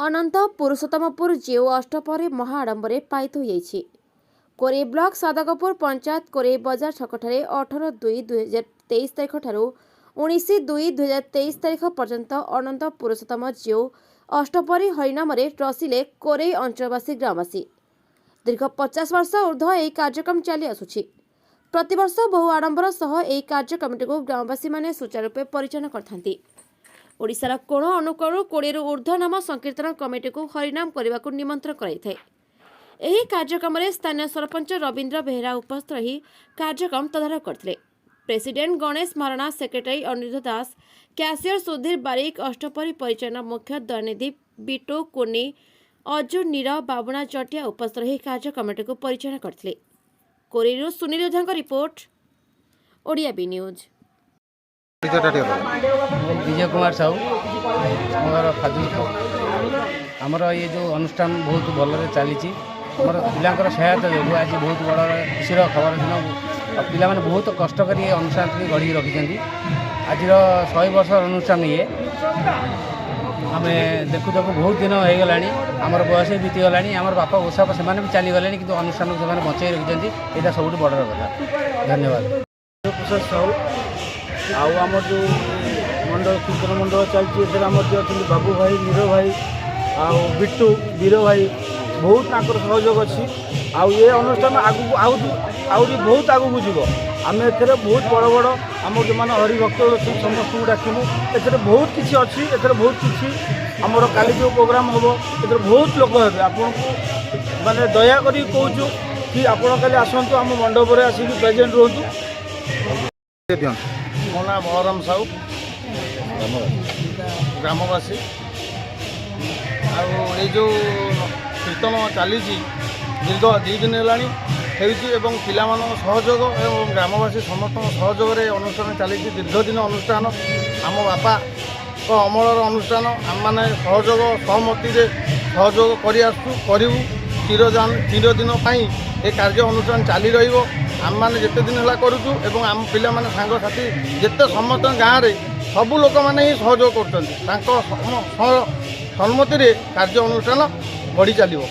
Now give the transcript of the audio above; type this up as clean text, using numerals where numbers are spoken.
अनंत Purushottampur JO अष्टपहरी महाआडंबर पायित हो कोरे block Sadakpur panchayat कोरे बजार छकठारे 18/2/2023 तारीख ठारू 19/2/2023 तारीख पर्यंत अनंत पुरुषोत्तम जेओ अष्टपहरी हरिनाम रसिले कोरे अंचलवासी ग्रामवासी दीर्घ 50 वर्ष ऊर्ध्व यह कार्यक्रम चली आसुछि। प्रतिवर्ष बहु आडंबर सह यह कार्यक्रम को ग्रामवासी माने सुचारूपे परिचालन करथांती। ओडिशार कोण अनुकोण 20 ऊर्ध्व नाम संकीर्तन कमिटी को हरिनाम करने को निमंत्रण कराई। यह कार्यक्रम में स्थानीय सरपंच रवींद्र बेहरा उपस्थित रही कार्यक्रम तदारख करते। प्रेसिडेंट गणेश महाराणा, सेक्रेटरी अनिरुद्ध दास, कैशियर सुधीर बारिक, अष्टपहरी परिचालन मुख्य दयानिधि बिटू कुन्नी, अजु नीर, बाबुणा जटिया उपस्थित रही कार्य कमिटी को परिचालन करते। कोरेरू सुनील योद्धा report, Odia B news. Vijay Kumar Sahu मोर फाजुलपुर। आमर ये जो अनुष्ठान बहुत भल चली आमर पिलांकर सहायता जो आज बहुत बड़ खुशी खबर दिन पिला माने बहुत कष्ट कर अनुष्ठान गढ़ी रखी। आज 100 वर्ष अनुष्ठान ये आम देखु देखु बहुत दिन हो गला आमर बयस भी बीतीगला आमर बापा ओषा से भी चलीगले कि अनुष्ठान को से बचाई रखी। यहाँ सब बड़ कथा। धन्यवाद। प्रसाद साहू आम जो मंडल कीर्तन मंडल चलती अच्छे बाबू भाई, नीर भाई, बिट्टू, वीर भाई बहुत सहयोग अच्छी। ये अनुष्ठान आगे बहुत आगू जीव। आम ए बहुत बड़ बड़ आम जो मैंने हरिभक्त अच्छे समस्त को डाकमु। ए बहुत किसी अच्छी, बहुत किसी आमर काली जो प्रोग्राम हम ए बहुत लोक हे। आपन को माने दयाक कहूँ कि आपड़ काली आसतु आम मंडप आसिक प्रेजेंट रुहतु। मो ना महरम साहू, ग्रामवासी। आ जो कीर्तन चली दीर्घ 2 दिन है पिला सहयोग और ग्रामवासी समस्त सहयोग अनुष्ठान चली दीर्घ दिन अनुष्ठान। आम बापा अमलर अनुष्ठान आम मैंने सहयोग सहमति सहयोग करूँ चिरदिन ये कार्य अनुष्ठान चली रम मैंने जिते दिन है करुचु एवं आम पिला माने सांग साथी जिते समस्त गाँव में सबू लोक मैंने ही सहयोग कर सम्मति कार्य अनुष्ठान बढ़ी चलो।